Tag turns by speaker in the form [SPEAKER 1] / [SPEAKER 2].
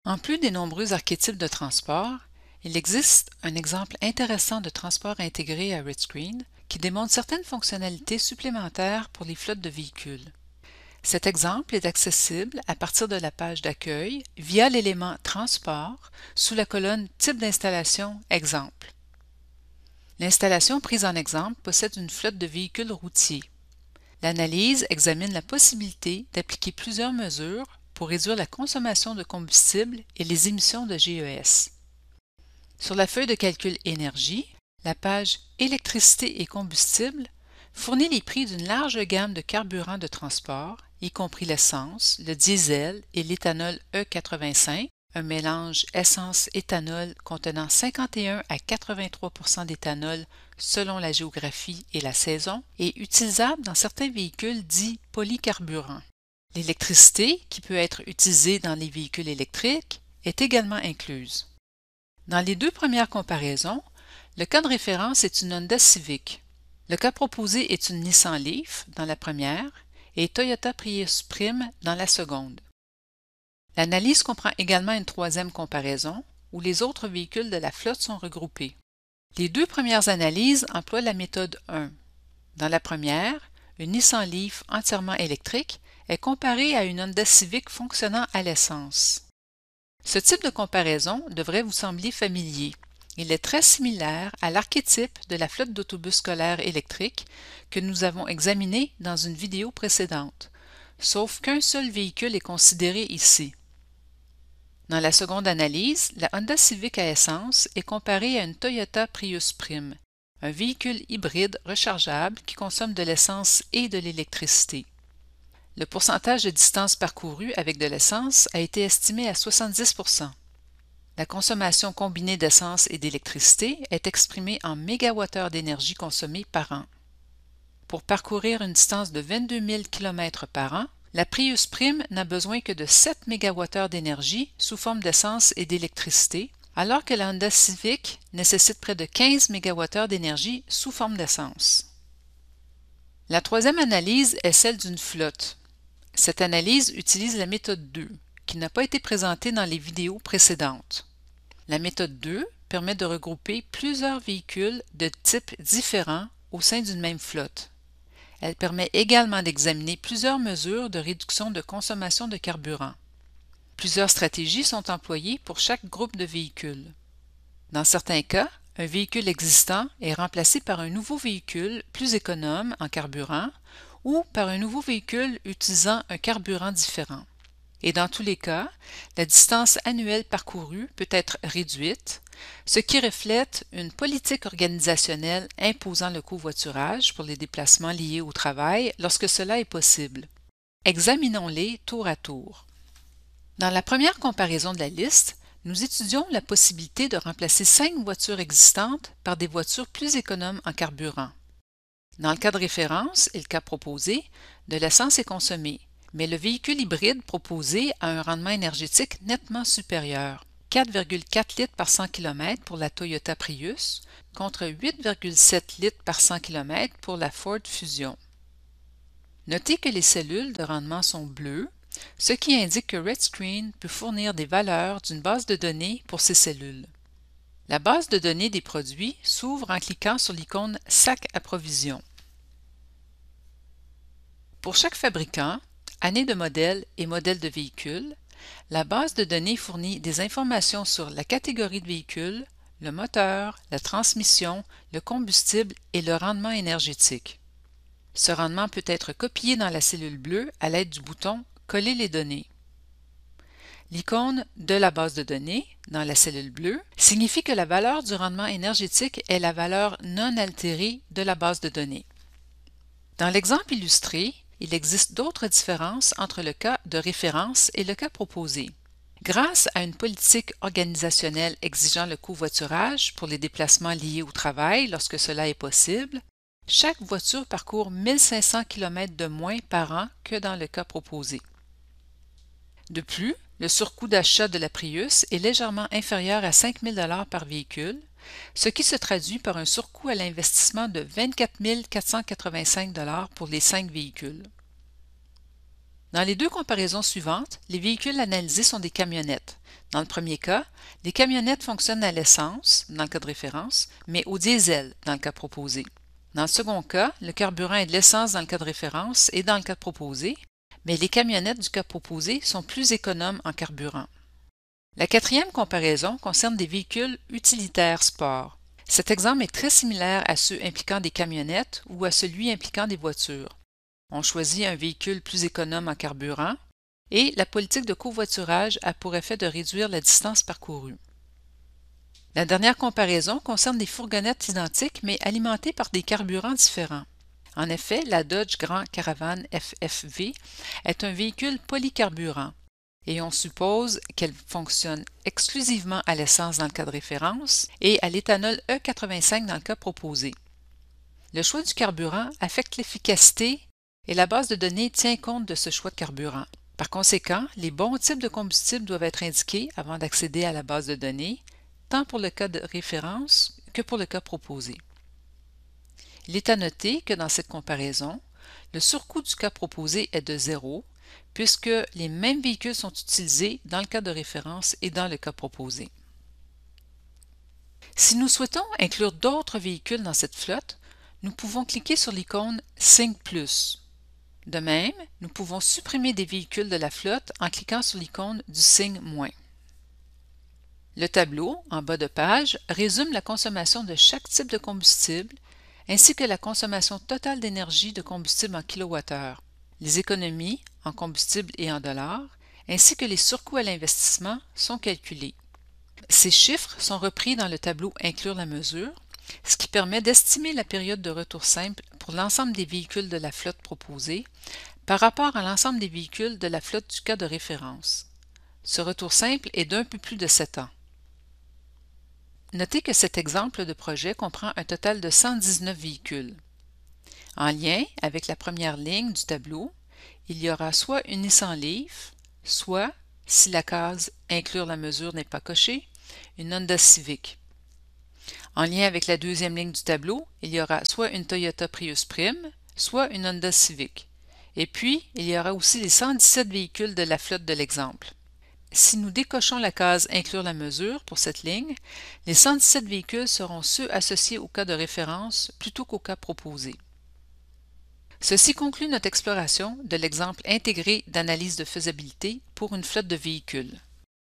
[SPEAKER 1] En plus des nombreux archétypes de transport, il existe un exemple intéressant de transport intégré à RedScreen qui démontre certaines fonctionnalités supplémentaires pour les flottes de véhicules. Cet exemple est accessible à partir de la page d'accueil via l'élément Transport sous la colonne Type d'installation Exemple. L'installation prise en exemple possède une flotte de véhicules routiers. L'analyse examine la possibilité d'appliquer plusieurs mesures pour réduire la consommation de combustible et les émissions de GES. Sur la feuille de calcul énergie, la page Électricité et combustible fournit les prix d'une large gamme de carburants de transport, y compris l'essence, le diesel et l'éthanol E85, un mélange essence-éthanol contenant 51 à 83 % d'éthanol selon la géographie et la saison, et utilisable dans certains véhicules dits polycarburants. L'électricité, qui peut être utilisée dans les véhicules électriques, est également incluse. Dans les deux premières comparaisons, le cas de référence est une Honda Civic. Le cas proposé est une Nissan Leaf dans la première et Toyota Prius Prime dans la seconde. L'analyse comprend également une troisième comparaison où les autres véhicules de la flotte sont regroupés. Les deux premières analyses emploient la méthode 1. Dans la première, une Nissan Leaf entièrement électrique est comparée à une Honda Civic fonctionnant à l'essence. Ce type de comparaison devrait vous sembler familier. Il est très similaire à l'archétype de la flotte d'autobus scolaires électriques que nous avons examiné dans une vidéo précédente, sauf qu'un seul véhicule est considéré ici. Dans la seconde analyse, la Honda Civic à essence est comparée à une Toyota Prius Prime, un véhicule hybride rechargeable qui consomme de l'essence et de l'électricité. Le pourcentage de distance parcourue avec de l'essence a été estimé à 70 %. La consommation combinée d'essence et d'électricité est exprimée en mégawattheures d'énergie consommée par an. Pour parcourir une distance de 22 000 km par an, la Prius Prime n'a besoin que de 7 mégawattheures d'énergie sous forme d'essence et d'électricité, alors que la Honda Civic nécessite près de 15 mégawattheures d'énergie sous forme d'essence. La troisième analyse est celle d'une flotte. Cette analyse utilise la méthode 2, qui n'a pas été présentée dans les vidéos précédentes. La méthode 2 permet de regrouper plusieurs véhicules de types différents au sein d'une même flotte. Elle permet également d'examiner plusieurs mesures de réduction de consommation de carburant. Plusieurs stratégies sont employées pour chaque groupe de véhicules. Dans certains cas, un véhicule existant est remplacé par un nouveau véhicule plus économe en carburant ou par un nouveau véhicule utilisant un carburant différent. Et dans tous les cas, la distance annuelle parcourue peut être réduite, ce qui reflète une politique organisationnelle imposant le covoiturage pour les déplacements liés au travail lorsque cela est possible. Examinons-les tour à tour. Dans la première comparaison de la liste, nous étudions la possibilité de remplacer 5 voitures existantes par des voitures plus économes en carburant. Dans le cas de référence et le cas proposé, de l'essence est consommée, mais le véhicule hybride proposé a un rendement énergétique nettement supérieur, 4,4 litres par 100 km pour la Toyota Prius contre 8,7 litres par 100 km pour la Ford Fusion. Notez que les cellules de rendement sont bleues, ce qui indique que RedScreen peut fournir des valeurs d'une base de données pour ces cellules. La base de données des produits s'ouvre en cliquant sur l'icône Sac à provision. Pour chaque fabricant, année de modèle et modèle de véhicule, la base de données fournit des informations sur la catégorie de véhicule, le moteur, la transmission, le combustible et le rendement énergétique. Ce rendement peut être copié dans la cellule bleue à l'aide du bouton « Coller les données ». L'icône de la base de données, dans la cellule bleue, signifie que la valeur du rendement énergétique est la valeur non altérée de la base de données. Dans l'exemple illustré, il existe d'autres différences entre le cas de référence et le cas proposé. Grâce à une politique organisationnelle exigeant le covoiturage pour les déplacements liés au travail lorsque cela est possible, chaque voiture parcourt 1500 km de moins par an que dans le cas proposé. De plus, le surcoût d'achat de la Prius est légèrement inférieur à 5 000 $ par véhicule, ce qui se traduit par un surcoût à l'investissement de 24 485 $ pour les 5 véhicules. Dans les deux comparaisons suivantes, les véhicules analysés sont des camionnettes. Dans le premier cas, les camionnettes fonctionnent à l'essence, dans le cas de référence, mais au diesel, dans le cas proposé. Dans le second cas, le carburant est de l'essence dans le cas de référence et dans le cas proposé, mais les camionnettes du cas proposé sont plus économes en carburant. La quatrième comparaison concerne des véhicules utilitaires sport. Cet exemple est très similaire à ceux impliquant des camionnettes ou à celui impliquant des voitures. On choisit un véhicule plus économe en carburant et la politique de covoiturage a pour effet de réduire la distance parcourue. La dernière comparaison concerne des fourgonnettes identiques mais alimentées par des carburants différents. En effet, la Dodge Grand Caravan FFV est un véhicule polycarburant et on suppose qu'elle fonctionne exclusivement à l'essence dans le cas de référence et à l'éthanol E85 dans le cas proposé. Le choix du carburant affecte l'efficacité et la base de données tient compte de ce choix de carburant. Par conséquent, les bons types de combustible doivent être indiqués avant d'accéder à la base de données, tant pour le cas de référence que pour le cas proposé. Il est à noter que dans cette comparaison, le surcoût du cas proposé est de 0, puisque les mêmes véhicules sont utilisés dans le cas de référence et dans le cas proposé. Si nous souhaitons inclure d'autres véhicules dans cette flotte, nous pouvons cliquer sur l'icône Sync Plus. De même, nous pouvons supprimer des véhicules de la flotte en cliquant sur l'icône du signe moins. Le tableau, en bas de page, résume la consommation de chaque type de combustible ainsi que la consommation totale d'énergie de combustible en kWh, les économies en combustible et en dollars, ainsi que les surcoûts à l'investissement sont calculés. Ces chiffres sont repris dans le tableau Inclure la mesure, ce qui permet d'estimer la période de retour simple pour l'ensemble des véhicules de la flotte proposée par rapport à l'ensemble des véhicules de la flotte du cas de référence. Ce retour simple est d'un peu plus de 7 ans. Notez que cet exemple de projet comprend un total de 119 véhicules. En lien avec la première ligne du tableau, il y aura soit une Nissan Leaf, soit, si la case « Inclure la mesure » n'est pas cochée, une Honda Civic. En lien avec la deuxième ligne du tableau, il y aura soit une Toyota Prius Prime, soit une Honda Civic. Et puis, il y aura aussi les 117 véhicules de la flotte de l'exemple. Si nous décochons la case « Inclure la mesure » pour cette ligne, les 117 véhicules seront ceux associés au cas de référence plutôt qu'au cas proposé. Ceci conclut notre exploration de l'exemple intégré d'analyse de faisabilité pour une flotte de véhicules.